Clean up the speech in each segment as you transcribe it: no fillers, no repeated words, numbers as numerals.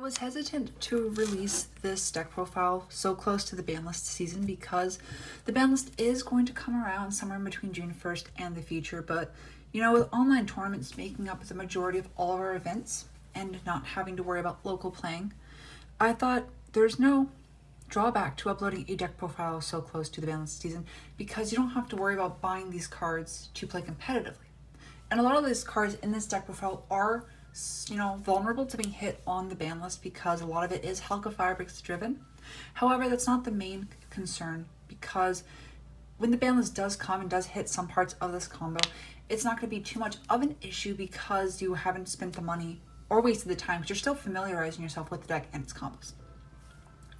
was hesitant to release this deck profile so close to the banlist season because the banlist is going to come around somewhere in between June 1st and the future. But, you know, with online tournaments making up the majority of all of our events and not having to worry about local playing, I thought there's no drawback to uploading a deck profile so close to the banlist season because you don't have to worry about buying these cards to play competitively. And a lot of these cards in this deck profile are, you know, vulnerable to being hit on the ban list because a lot of it is Helka Firebricks driven. However, that's not the main concern because when the ban list does come and does hit some parts of this combo, it's not going to be too much of an issue because you haven't spent the money or wasted the time because you're still familiarizing yourself with the deck and its combos.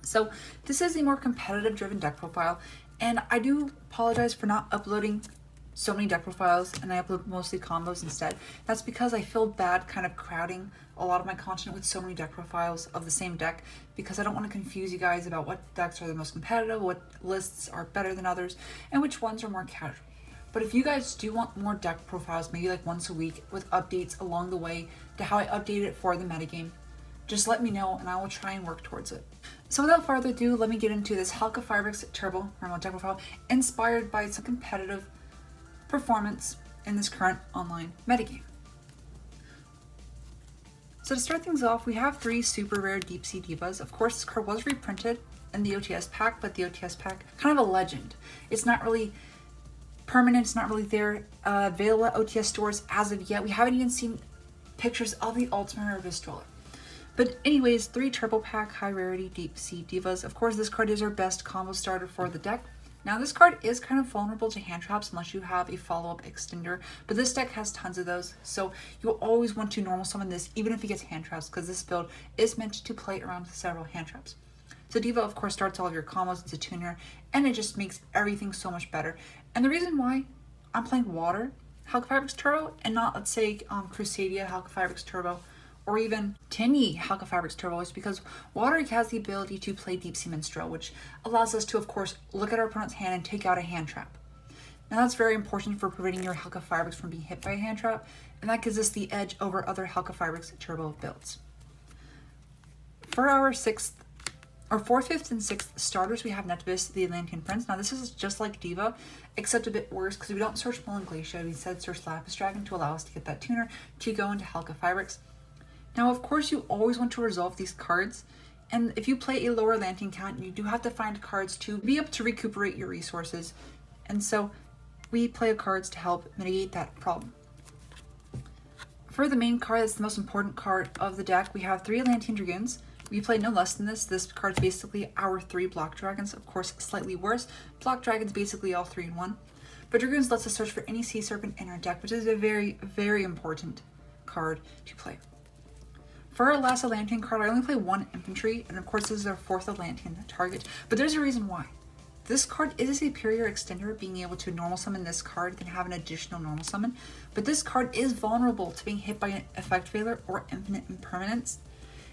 So this is a more competitive driven deck profile, and I do apologize for not uploading so many deck profiles and I upload mostly combos instead. That's because I feel bad kind of crowding a lot of my content with so many deck profiles of the same deck because I don't want to confuse you guys about what decks are the most competitive, what lists are better than others, and which ones are more casual. But if you guys do want more deck profiles, maybe like once a week with updates along the way to how I update it for the metagame, just let me know and I will try and work towards it. So without further ado, let me get into this Helka Firebricks Turbo Mermail deck profile inspired by some competitive performance in this current online metagame. So to start things off, we have 3 super rare Deep Sea Divas. Of course, this card was reprinted in the OTS pack, but the OTS pack, kind of a legend. It's not really permanent, it's not really there available at OTS stores as of yet. We haven't even seen pictures of the Ultimate Abyss Dweller. But anyways, 3 Turbo Pack High Rarity Deep Sea Divas. Of course, this card is our best combo starter for the deck. Now this card is kind of vulnerable to hand traps unless you have a follow-up extender, but this deck has tons of those, so you'll always want to normal summon this even if it gets hand traps because this build is meant to play around several hand traps. So Diva of course starts all of your combos, it's a tuner, and it just makes everything so much better. And the reason why I'm playing Water Helka Firebricks Turbo and not, let's say, Crusadia Helka Firebricks Turbo or even Tinny Helka Firebricks Turbo is because Water has the ability to play Deep Sea Minstrel, which allows us to, of course, look at our opponent's hand and take out a hand trap. Now that's very important for preventing your Helka Firebricks from being hit by a hand trap, and that gives us the edge over other Helka Firebricks Turbo builds. For our 4th, 5th, and 6th starters, we have Netabis, the Atlantean Prince. Now this is just like Diva, except a bit worse because we don't search Molten Glacier, we instead search Lapis Dragon to allow us to get that tuner to go into Helka Firebricks. Now, of course, you always want to resolve these cards, and if you play a lower Atlantean count, you do have to find cards to be able to recuperate your resources, and so we play cards to help mitigate that problem. For the main card, that's the most important card of the deck, we have 3 Atlantean Dragoons. We play no less than this. This card's basically our 3 Block Dragons, of course, slightly worse. Block Dragons basically all 3 in 1. But Dragoons lets us search for any Sea Serpent in our deck, which is a very, very important card to play. For our last Atlantean card, I only play 1 infantry, and of course this is our 4th Atlantean target, but there's a reason why. This card is a superior extender, being able to normal summon this card can have an additional normal summon, but this card is vulnerable to being hit by an effect failure or infinite impermanence,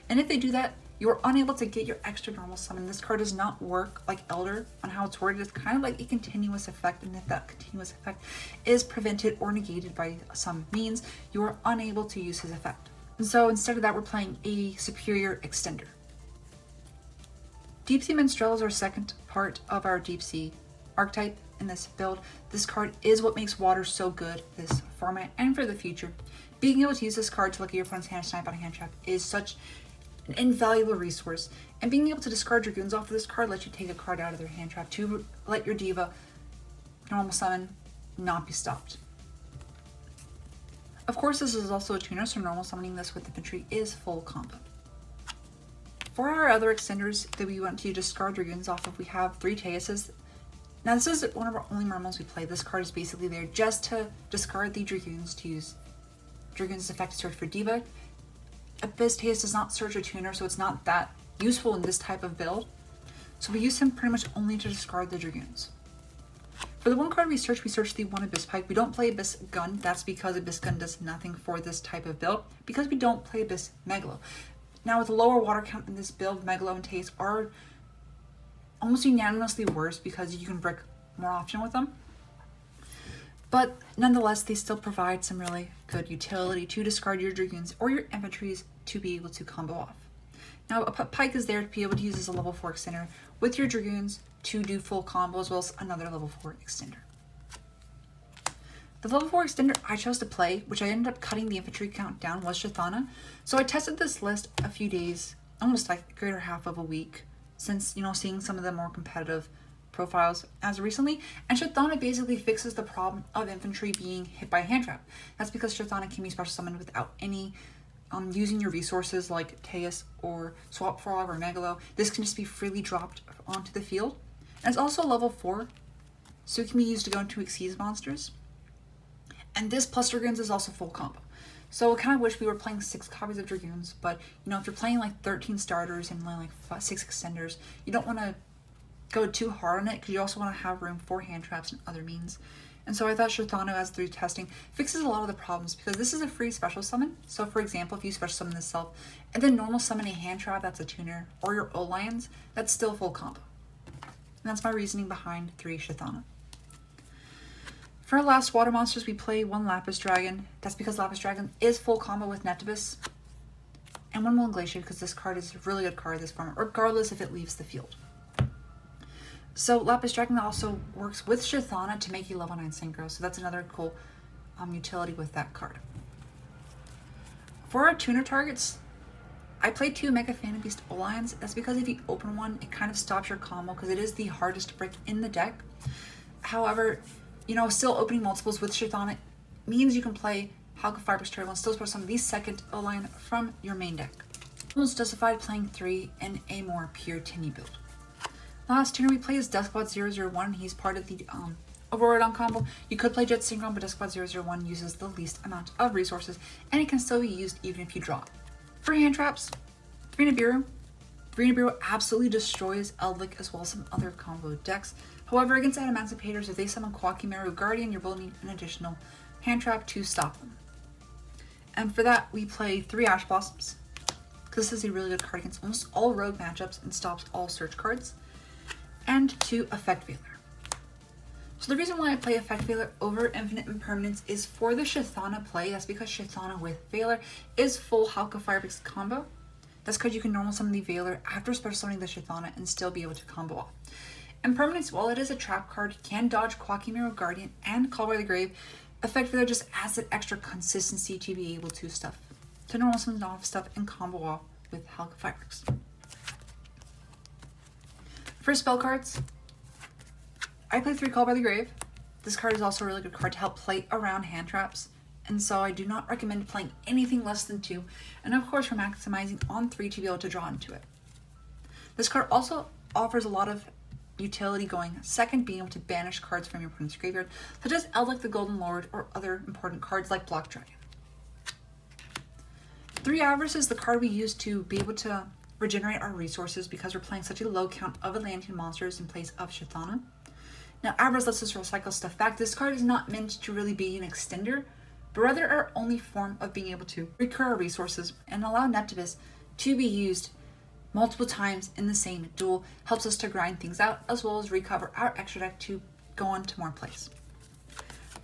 and if they do that, you are unable to get your extra normal summon. This card does not work like Elder on how it's worded. It's kind of like a continuous effect, and if that continuous effect is prevented or negated by some means, you are unable to use his effect. And so instead of that, we're playing a superior extender. Deep Sea Minstrel is our 2nd part of our Deep Sea archetype in this build. This card is what makes Water so good this format and for the future. Being able to use this card to look at your opponent's hand, snipe out a hand trap is such an invaluable resource. And being able to discard Dragoons off of this card lets you take a card out of their hand trap to let your Diva normal summon not be stopped. Of course, this is also a tuner, so normal summoning this with infantry is full combo. For our other extenders that we want to discard Dragoons off of, we have 3 Teuses. Now this is one of our only Mermails we play. This card is basically there just to discard the Dragoons to use Dragoons' effect to search for Diva. Abyss Teus does not search a tuner, so it's not that useful in this type of build. So we use him pretty much only to discard the Dragoons. For the 1 card we search the 1 Abyss Pike. We don't play Abyss Gun. That's because Abyss Gun does nothing for this type of build, because we don't play Abyss Megalo. Now with a lower water count in this build, Megalo and Teus are almost unanimously worse because you can brick more often with them. But nonetheless, they still provide some really good utility to discard your Dragoons or your infantries to be able to combo off. Now, a pike is there to be able to use as a level 4 extender with your dragoons to do full combo, as well as another level 4 extender. The level 4 extender I chose to play, which I ended up cutting the infantry count down, was Shithana. So I tested this list a few days, almost like a greater half of a week, since, seeing some of the more competitive profiles as recently. And Shithana basically fixes the problem of infantry being hit by a hand trap. That's because Shithana can be special summoned without any using your resources like Teus or Swap Frog or Megalo. This can just be freely dropped onto the field. And it's also level 4, so it can be used to go into Exceeds monsters. And this plus Dragoons is also full combo. So I kind of wish we were playing 6 copies of Dragoons, but if you're playing like 13 starters and only like 6 extenders, you don't want to go too hard on it because you also want to have room for hand traps and other means. And so I thought Shithana, as through testing, fixes a lot of the problems because this is a free special summon. So for example, if you special summon this self and then normal summon a hand trap that's a tuner or your O-Lions, that's still full combo. And that's my reasoning behind 3 Shithana. For our last water monsters, we play 1 Lapis Dragon. That's because Lapis Dragon is full combo with Netibus. And 1 Will Glaciate because this card is a really good card this format, regardless if it leaves the field. So Lapis Dragon also works with Shithana to make you level 9 synchro. So that's another cool utility with that card. For our tuner targets, I played 2 Mega Phantom Beast O-Lions. That's because if you open one, it kind of stops your combo because it is the hardest brick in the deck. However, still opening multiples with Shithana means you can play Halka Fibrous Turtle and still special summon the second O-Lion from your main deck. Almost justified playing 3 in a more pure Tinny build. Last tuner we play is Deskbot 001. He's part of the Auroradon combo. You could play Jet Synchron, but Deskbot 001 uses the least amount of resources, and it can still be used even if you draw it. For hand traps, 3 Nibiru. 3 Nibiru absolutely destroys Eldlik as well as some other combo decks. However, against Emancipators, if they summon Quakimaru Guardian, you will need an additional hand trap to stop them. And for that, we play 3 Ash Blossoms, because this is a really good card against almost all rogue matchups and stops all search cards. And 2 Effect Veiler. So the reason why I play Effect Veiler over Infinite Impermanence is for the Shithana play. That's because Shithana with Veiler is full Halka Firebricks combo. That's because you can normal summon the Veiler after special summoning the Shithana and still be able to combo off. Impermanence, while it is a trap card, can dodge Quakimaru Guardian and Call by the Grave. Effect Veiler just adds that extra consistency to be able to normal summon off stuff and combo off with Halka Firebricks. For spell cards, I play 3 Call by the Grave. This card is also a really good card to help play around hand traps, and so I do not recommend playing anything less than 2, and of course we're maximizing on 3 to be able to draw into it. This card also offers a lot of utility going second, being able to banish cards from your opponent's graveyard, such as Eldlik the Golden Lord or other important cards like Block Dragon. 3 Avarice is the card we use to be able to regenerate our resources because we're playing such a low count of Atlantean monsters in place of Shithana. Now, Avarice lets us recycle stuff back. This card is not meant to really be an extender, but rather our only form of being able to recur our resources and allow Netibus to be used multiple times in the same duel. Helps us to grind things out as well as recover our extra deck to go on to more plays.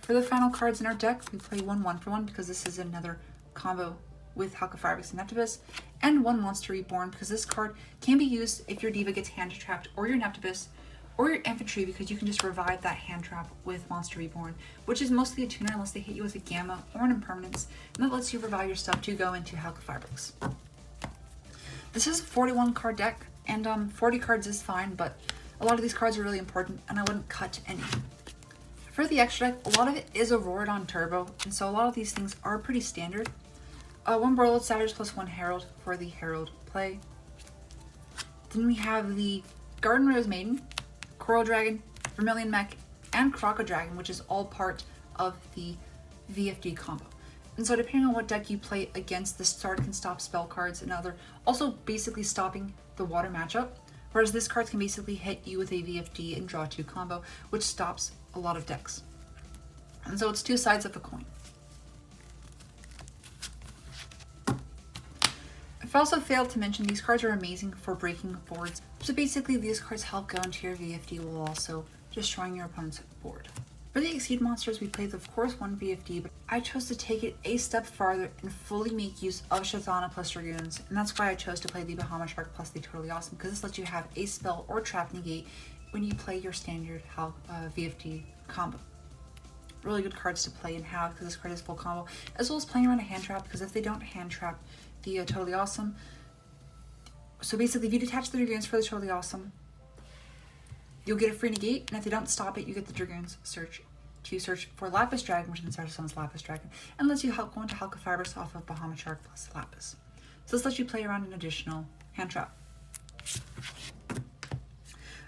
For the final cards in our deck, we play 1 1-for-1 because this is another combo with Halka Firebricks and Netibus, and 1 Monster Reborn because this card can be used if your Diva gets hand trapped or your Netibus or your infantry, because you can just revive that hand trap with Monster Reborn, which is mostly a tuner unless they hit you with a Gamma or an Impermanence, and that lets you revive your stuff to go into Halka Firebricks. This is a 41 card deck, and 40 cards is fine, but a lot of these cards are really important, and I wouldn't cut any. For the extra deck, a lot of it is Auroradon Turbo, and so a lot of these things are pretty standard. 1 Borreload Savage plus 1 Herald for the Herald play. Then we have the Garden Rose Maiden, Coral Dragon, Vermilion Mech, and Croco Dragon, which is all part of the VFD combo. And so depending on what deck you play against, this card can stop spell cards and other, also basically stopping the water matchup, whereas this card can basically hit you with a VFD and draw 2 combo, which stops a lot of decks. And so it's 2 sides of a coin. I also failed to mention these cards are amazing for breaking boards. So basically these cards help go into your VFD while also destroying your opponent's board. For the Exceed monsters, we played, of course, one VFD, but I chose to take it a step farther and fully make use of Shathana plus Dragoons, and that's why I chose to play the Bahamut Shark plus the Totally Awesome, because this lets you have a spell or trap negate when you play your standard VFD combo. Really good cards to play and have, because this card is full combo, as well as playing around a hand trap, because if they don't hand trap the Totally Awesome, so basically if you detach the Dragoons for the Totally Awesome, you'll get a free negate, and if they don't stop it, you get the Dragoons search for Lapis Dragon, which then starts summons Lapis Dragon, and lets you go into Halqifibrous off of Bahamut Shark plus Lapis. So this lets you play around an additional hand trap.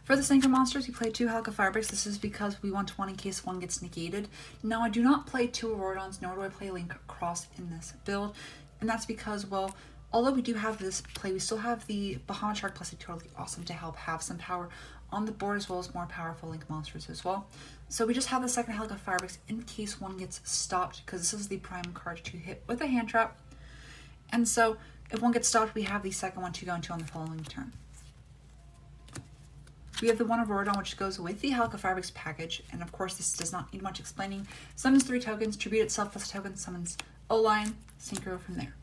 For the Synchro monsters, we played 2 Halqifibrous. This is because we want one in case one gets negated. Now, I do not play 2 Auroradons, nor do I play Link Cross in this build, and that's because, well, although we do have this play, we still have the Bahamut Shark plus the Totally Awesome to help have some power on the board, as well as more powerful Link monsters as well. So we just have the second Halqifibrous in case one gets stopped, because this is the prime card to hit with a hand trap. And so if one gets stopped, we have the second one to go into on the following turn. We have the one Auroradon, which goes with the Halqifibrous package, and of course this does not need much explaining. Summons 3 tokens, tribute itself plus a token, summons O-Line, synchro from there.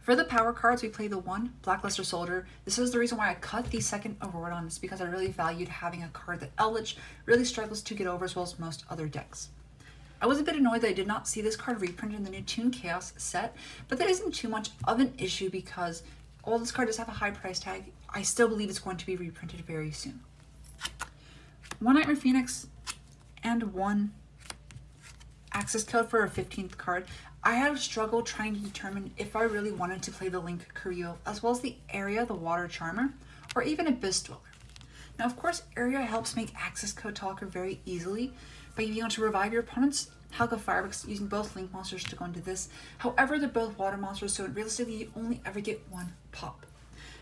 For the power cards, we play the 1 Blackluster Soldier. This is the reason why I cut the second Auroradon, is because I really valued having a card that Eldritch really struggles to get over, as well as most other decks. I was a bit annoyed that I did not see this card reprinted in the new Toon Chaos set, but that isn't too much of an issue because while this card does have a high price tag, I still believe it's going to be reprinted very soon. 1 Nightmare Phoenix and 1 access code for a 15th card. I had a struggle trying to determine if I really wanted to play the Link Kurio, as well as the Area, the Water Charmer, or even Abyss Dweller. Now, of course, Area helps make access code talker very easily by being able to revive your opponent's Halqifibrous using both Link monsters to go into this. However, they're both water monsters, so realistically you only ever get 1 pop.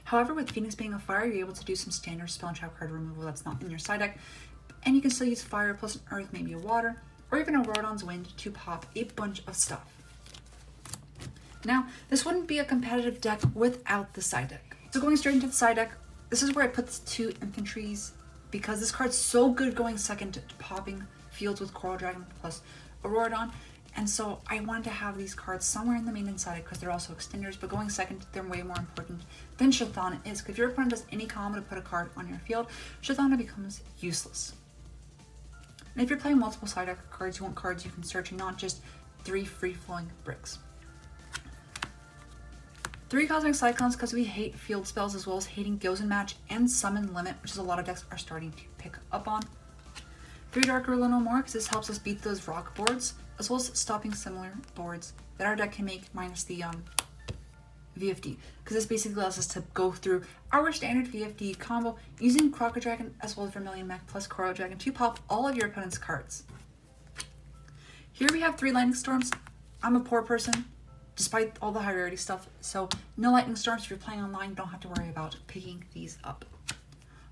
However, with Phoenix being a fire, you're able to do some standard spell and trap card removal that's not in your side deck, and you can still use fire plus an earth, maybe a water, or even a Auroradon's Wind to pop a bunch of stuff. Now, this wouldn't be a competitive deck without the side deck. So going straight into the side deck, this is where I put the 2 infantries, because this card's so good going second to popping fields with Coral Dragon plus Auroradon, and so I wanted to have these cards somewhere in the main and side deck because they're also extenders, but going second, they're way more important than Shathana is, because if your opponent does any combo to put a card on your field, Shathana becomes useless. And if you're playing multiple side deck cards, you want cards you can search and not just 3 free-flowing bricks. 3 Cosmic Cyclones, because we hate field spells, as well as hating Gozen Match and Summon Limit, which is a lot of decks are starting to pick up on. 3 Dark Ruler No More, because this helps us beat those rock boards, as well as stopping similar boards that our deck can make minus the VFD, because this basically allows us to go through our standard VFD combo using Croco Dragon as well as Vermilion Mech plus Coral Dragon to pop all of your opponent's cards. Here we have 3 Lightning Storms. I'm a poor person, despite all the high rarity stuff, so no Lightning Storms. If you're playing online, you don't have to worry about picking these up.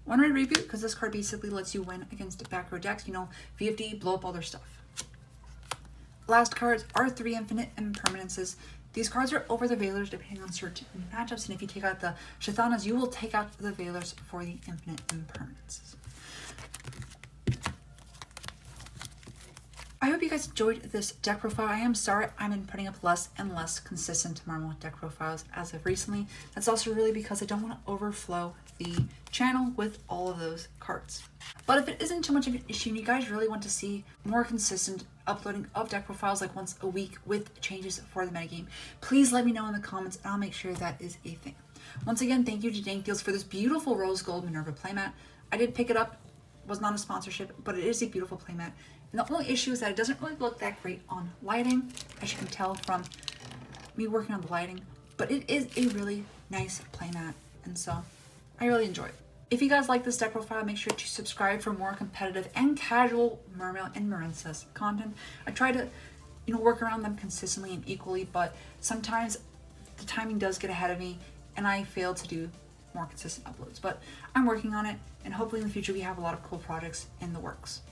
1 Red Reboot, because this card basically lets you win against back row decks, VFD, blow up all their stuff. Last cards are 3 Infinite Impermanences. These cards are over the Veilers depending on certain matchups, and if you take out the Shathanas, you will take out the Veilers for the Infinite Impermanences. I hope you guys enjoyed this deck profile. I am sorry I've been putting up less and less consistent Mermail deck profiles as of recently. That's also really because I don't want to overflow the channel with all of those cards. But if it isn't too much of an issue and you guys really want to see more consistent uploading of deck profiles like once a week with changes for the metagame, please let me know in the comments and I'll make sure that is a thing. Once again, thank you to Dank Deals for this beautiful rose gold Minerva playmat. I did pick it up, was not a sponsorship, but it is a beautiful playmat. And the only issue is that it doesn't really look that great on lighting, as you can tell from me working on the lighting, but it is a really nice playmat, and so I really enjoy it. If you guys like this deck profile, make sure to subscribe for more competitive and casual Mermail and Marincess content. I try to, work around them consistently and equally, but sometimes the timing does get ahead of me and I fail to do more consistent uploads. But I'm working on it, and hopefully in the future we have a lot of cool projects in the works.